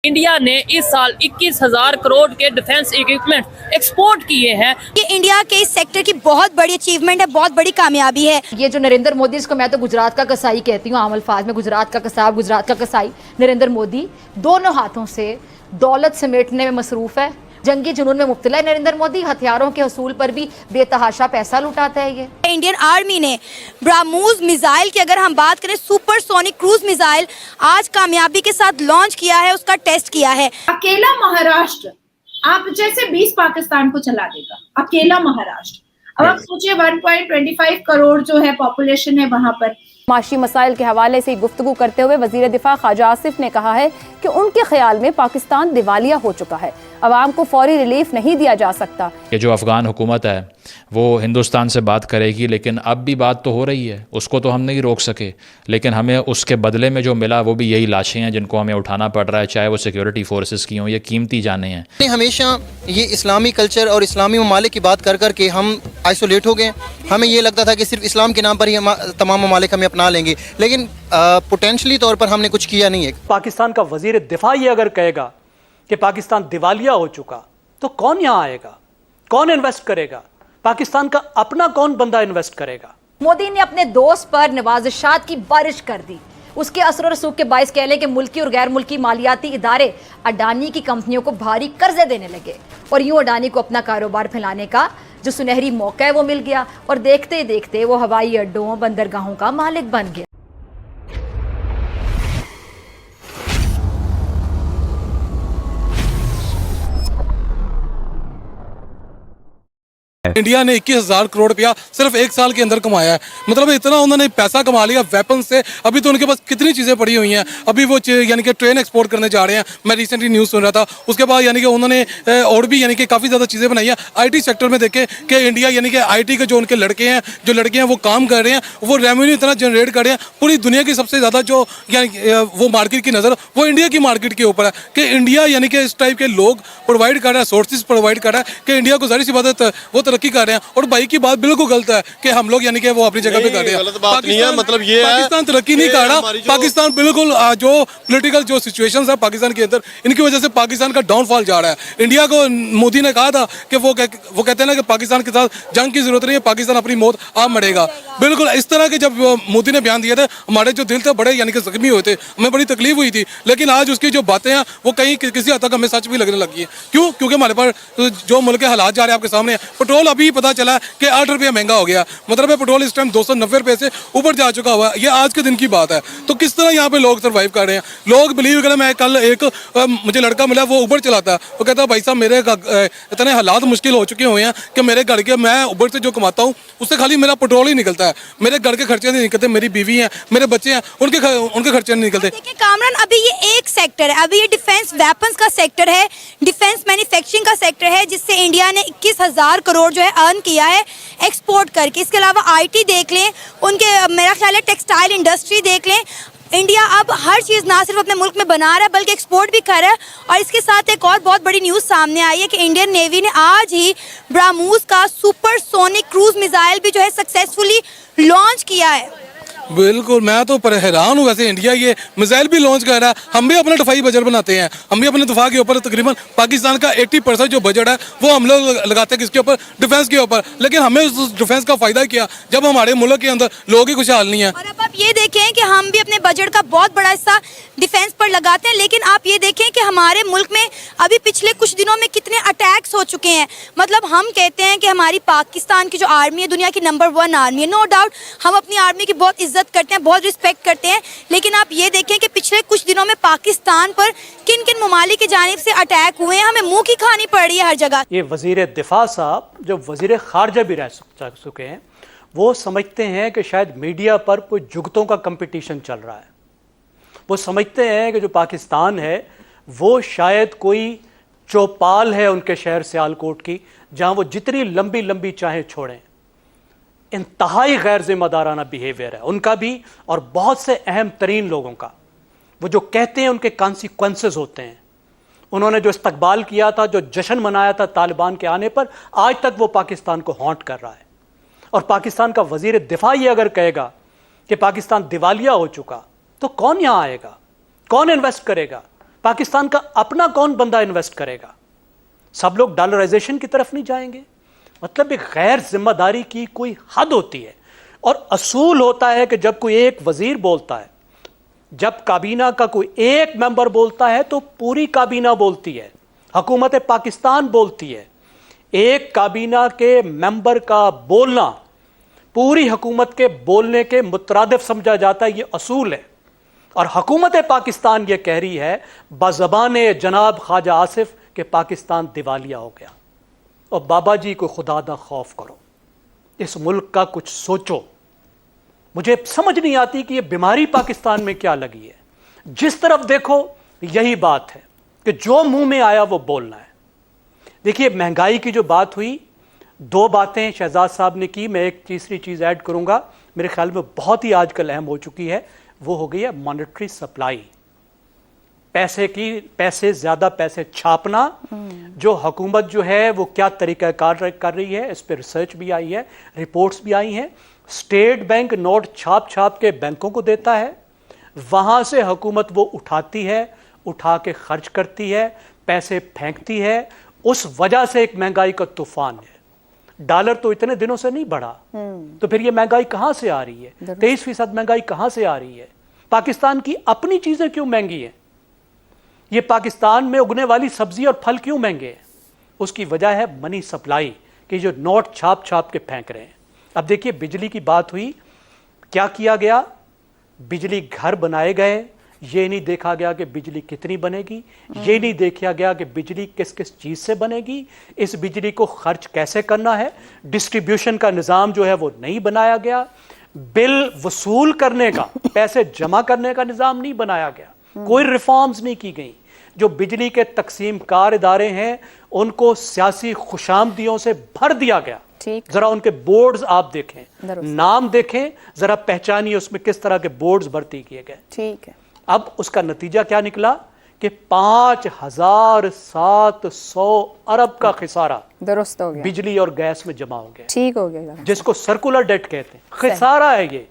India ने इस साल 21,000 करोड़ के डिफेंस इक्विपमेंट एक्सपोर्ट किए हैं। ये इंडिया के इस सेक्टर की बहुत बड़ी अचीवमेंट है, बहुत बड़ी कामयाबी है। ये जो नरेंद्र मोदी, इसको मैं तो गुजरात का कसाई कहती हूँ, आम अल्फाज में गुजरात का कसाब, गुजरात का कसाई नरेंद्र मोदी दोनों हाथों से दौलत समेटने में मसरूफ है। जंगी जुनून में मुब्तला है नरेंद्र मोदी, हथियारों के हसूल पर भी बेतहाशा पैसा लुटाता है। ये इंडियन आर्मी ने ब्राह्मोस मिसाइल की अगर हम बात करें, सुपरसोनिक क्रूज मिसाइल आज कामयाबी के साथ लॉन्च किया है, उसका टेस्ट किया है। अकेला महाराष्ट्र आप जैसे 20 पाकिस्तान को चला देगा, अकेला महाराष्ट्र। अब आप सोचिए 1.25 करोड़ जो है पॉपुलेशन है वहां पर। माशी मसाइल के हवाले से गुफ्तगू करते हुए वजीर दिफा ख्वाजा आसिफ ने कहा है कि उनके ख्याल में पाकिस्तान दिवालिया हो चुका है, अवाम को फौरी रिलीफ नहीं दिया जा सकता। ये जो अफ़गान हुकूमत है वो हिंदुस्तान से बात करेगी, लेकिन अब भी बात तो हो रही है, उसको तो हम नहीं रोक सके, लेकिन हमें उसके बदले में जो मिला वो भी यही लाशें हैं जिनको हमें उठाना पड़ रहा है, चाहे वो सिक्योरिटी फोर्सेस की हों, ये कीमती जानें हैं। हमेशा ये इस्लामी कल्चर और इस्लामी ममालिक की बात कर कर के हम आइसोलेट हो गए। हमें ये लगता था कि सिर्फ इस्लाम के नाम पर ही तमाम ममालिक हमें अपना लेंगे, लेकिन पोटेंशली तौर पर हमने कुछ किया नहीं है। पाकिस्तान का वजीर दिफा ये अगर कहेगा कि पाकिस्तान दिवालिया हो चुका, तो कौन यहाँ आएगा, कौन इन्वेस्ट करेगा, पाकिस्तान का अपना कौन बंदा इन्वेस्ट करेगा। मोदी ने अपने दोस्त पर नवाजिशात की बारिश कर दी। उसके असर और रसूख के बायस कह लें कि मुल्की और गैर मुल्की मालियाती इदारे अडानी की कंपनियों को भारी कर्जे देने लगे और यूं अडानी को अपना कारोबार फैलाने का जो सुनहरी मौका है वो मिल गया और देखते ही देखते वो हवाई अड्डों, बंदरगाहों का मालिक बन गया। इंडिया ने 21,000 करोड़ रुपया सिर्फ एक साल के अंदर कमाया है। मतलब इतना उन्होंने पैसा कमा लिया वेपन से। अभी तो उनके पास कितनी चीज़ें पड़ी हुई हैं। अभी वो यानी कि ट्रेन एक्सपोर्ट करने जा रहे हैं, मैं रिसेंटली न्यूज़ सुन रहा था। उसके बाद यानी कि उन्होंने और भी यानी कि काफ़ी ज़्यादा चीज़ें बनाई हैं। आईटी सेक्टर में देखें कि इंडिया यानी कि आईटी के जो उनके लड़के हैं, जो लड़के हैं वो काम कर रहे हैं, वो रेवेन्यू इतना जनरेट कर रहे हैं। पूरी दुनिया की सबसे ज़्यादा जो यानी वो मार्केट की नज़र वो इंडिया की मार्केट के ऊपर है कि इंडिया यानी कि इस टाइप के लोग प्रोवाइड कर रहा है, सोर्सेज प्रोवाइड कर रहा है कि इंडिया को ज़ाहिर सी बात है वो तरक्की कर रहे हैं। और भाई की बात बिल्कुल गलत है कि हम लोग यानी कि वो अपनी जगह पे कर रहे हैं। पाकिस्तान मतलब ये पाकिस्तान तरक्की नहीं कर रहा। पाकिस्तान बिल्कुल जो पॉलिटिकल जो सिचुएशंस है पाकिस्तान के अंदर, इनकी वजह से पाकिस्तान का डाउनफॉल जा रहा है। इंडिया को मोदी ने कहा था कि वो कहते हैं ना कि पाकिस्तान के साथ जंग की जरूरत नहीं है, पाकिस्तान अपनी मौत आप मरेगा। बिल्कुल इस तरह के जब मोदी ने बयान दिया था, हमारे जो दिल थे बड़े यानी कि जख्मी हुए थे, हमें बड़ी तकलीफ हुई थी। लेकिन आज उसकी जो बातें हैं वो कहीं किसी हद तक हमें सच भी लगने लगी है। क्यों? क्योंकि हमारे पास जो मुल्क के हालात जा रहे हैं आपके सामने। पेट्रोल अभी पता चला कि 8 रुपये महंगा हो गया। मतलब पेट्रोल इस टाइम 290 रुपये से ऊपर जा चुका हुआ है। ये आज के दिन की बात है। तो किस तरह यहाँ पे लोग सर्वाइव कर रहे हैं? लोग बिलीव करें, मैं कल एक मुझे लड़का मिला, वो उबर चलाता है। वो कहता है भाई साहब मेरे इतने हालात मुश्किल हो चुके हुए हैं कि मेरे घर के, मैं उबर से जो कमाता हूँ उससे खाली मेरा पेट्रोल ही निकलता है, मेरे घर के खर्चे नहीं निकलते, मेरी बीवी है, मेरे बच्चे हैं, उनके खर्चे नहीं निकलते। देखिए कामरान, अभी ये एक सेक्टर है, अभी ये डिफेंस वेपन्स का सेक्टर है, डिफेंस मैन्युफैक्चरिंग का सेक्टर है, जिससे इंडिया ने 21,000 करोड़ जो है अर्न किया है एक्सपोर्ट करके। इसके अलावा आईटी देख लें, उनके मेरा ख्याल है टेक्सटाइल इंडस्ट्री देख लें। इंडिया अब हर चीज़ ना सिर्फ अपने मुल्क में बना रहा है बल्कि एक्सपोर्ट भी कर रहा है। और इसके साथ एक और बहुत बड़ी न्यूज़ सामने आई है कि इंडियन नेवी ने आज ही ब्राह्मोस का सुपरसोनिक क्रूज मिसाइल भी जो है सक्सेसफुली लॉन्च किया है। बिल्कुल, मैं तो हैरान हूँ। वैसे इंडिया ये मिसाइल भी लॉन्च कर रहा है। हम भी अपना दफाई बजट बनाते हैं, हम भी अपने दफा के ऊपर तकरीबन पाकिस्तान का 80% जो बजट है वो हम लोग लगाते हैं किसके ऊपर? डिफेंस के ऊपर। लेकिन हमें उस डिफेंस का फायदा क्या जब हमारे मुल्क के अंदर लोग ही खुशहाल नहीं है। और अब आप ये देखें कि हम भी अपने बजट का बहुत बड़ा हिस्सा डिफेंस पर लगाते हैं, लेकिन आप ये देखें कि हमारे मुल्क में अभी पिछले कुछ दिनों में कितने अटैक्स हो चुके हैं। मतलब हम कहते हैं कि हमारी पाकिस्तान की जो आर्मी है दुनिया की नंबर 1 आर्मी है, नो डाउट हम अपनी आर्मी की बहुत इज्जत करते हैं, बहुत रिस्पेक्ट करते हैं। लेकिन आप ये देखें कि पिछले कुछ दिनों में पाकिस्तान पर किन किन ममालिक की जानिब से अटैक हुए हैं, हमें मुंह की खानी पड़ रही है हर जगह। ये वजीर दिफा साहब जो वजीर खारजा भी रह चुके हैं, वो समझते हैं कि शायद मीडिया पर कोई जुगतों का कंपटीशन चल रहा है। वो समझते हैं कि जो पाकिस्तान है वो शायद कोई चौपाल है उनके शहर सियालकोट की, जहां वो जितनी लंबी लंबी चाहें छोड़ें। इंतहाई गैर जिम्मेदाराना बिहेवियर है उनका भी और बहुत से अहम तरीन लोगों का। वो जो कहते हैं उनके कॉन्सिक्वेंसेस होते हैं। उन्होंने जो इस्तकबाल किया था, जो जश्न मनाया था तालिबान के आने पर, आज तक वो पाकिस्तान को हॉन्ट कर रहा है। और पाकिस्तान का वजीर दिफा ये अगर कहेगा कि पाकिस्तान दिवालिया हो चुका, तो कौन यहाँ आएगा, कौन इन्वेस्ट करेगा, पाकिस्तान का अपना कौन बंदा इन्वेस्ट करेगा? सब लोग डॉलराइजेशन की तरफ नहीं जाएंगे? मतलब एक गैर जिम्मेदारी की कोई हद होती है। और असूल होता है कि जब कोई एक वजीर बोलता है, जब काबीना का कोई एक मेंबर बोलता है तो पूरी काबीना बोलती है, हुकूमत पाकिस्तान बोलती है। एक काबीना के मेंबर का बोलना पूरी हुकूमत के बोलने के मुतरादिफ समझा जाता है, ये असूल है। और हुकूमत पाकिस्तान ये कह रही है बज़बान जनाब ख्वाजा आसिफ कि पाकिस्तान दिवालिया हो गया। और बाबा जी को खुदा ना खौफ करो, इस मुल्क का कुछ सोचो। मुझे समझ नहीं आती कि ये बीमारी पाकिस्तान में क्या लगी है। जिस तरफ देखो यही बात है कि जो मुंह में आया वो बोलना है। देखिए, महंगाई की जो बात हुई, दो बातें शहजाद साहब ने की, मैं एक तीसरी चीज ऐड करूंगा, मेरे ख्याल में बहुत ही आजकल अहम हो चुकी है, वो हो गई है मॉनेटरी सप्लाई। पैसे ज्यादा पैसे छापना, जो हुकूमत जो है वो क्या तरीकाकार कर रही है, इस पर रिसर्च भी आई है, रिपोर्ट्स भी आई हैं। स्टेट बैंक नोट छाप छाप के बैंकों को देता है, वहां से हुकूमत वो उठाती है, उठा के खर्च करती है, पैसे फेंकती है। उस वजह से एक महंगाई का तूफान है। डॉलर तो इतने दिनों से नहीं बढ़ा, तो फिर ये महंगाई कहां से आ रही है? 23% महंगाई कहां से आ रही है? पाकिस्तान की अपनी चीजें क्यों महंगी हैं? ये पाकिस्तान में उगने वाली सब्जी और फल क्यों महंगे हैं? उसकी वजह है मनी सप्लाई, कि जो नोट छाप छाप के फेंक रहे हैं। अब देखिए, बिजली की बात हुई, क्या किया गया? बिजली घर बनाए गए, ये नहीं देखा गया कि बिजली कितनी बनेगी, ये नहीं देखा गया कि बिजली किस किस चीज से बनेगी, इस बिजली को खर्च कैसे करना है, डिस्ट्रीब्यूशन का निज़ाम जो है वो नहीं बनाया गया, बिल वसूल करने का, पैसे जमा करने का निज़ाम नहीं बनाया गया, कोई रिफॉर्म्स नहीं की गई। जो बिजली के तकसीम कार इदारे हैं उनको सियासी खुशामदियों से भर दिया गया। जरा उनके बोर्ड्स आप देखें, नाम देखें, जरा पहचानिए उसमें किस तरह के बोर्ड्स भर्ती किए गए। ठीक है। अब उसका नतीजा क्या निकला कि 5,700 अरब का खिसारा दुरुस्त हो गया, बिजली और गैस में जमा हो गया। ठीक हो गया, जिसको सर्कुलर डेट कहते हैं, खिसारा है ये।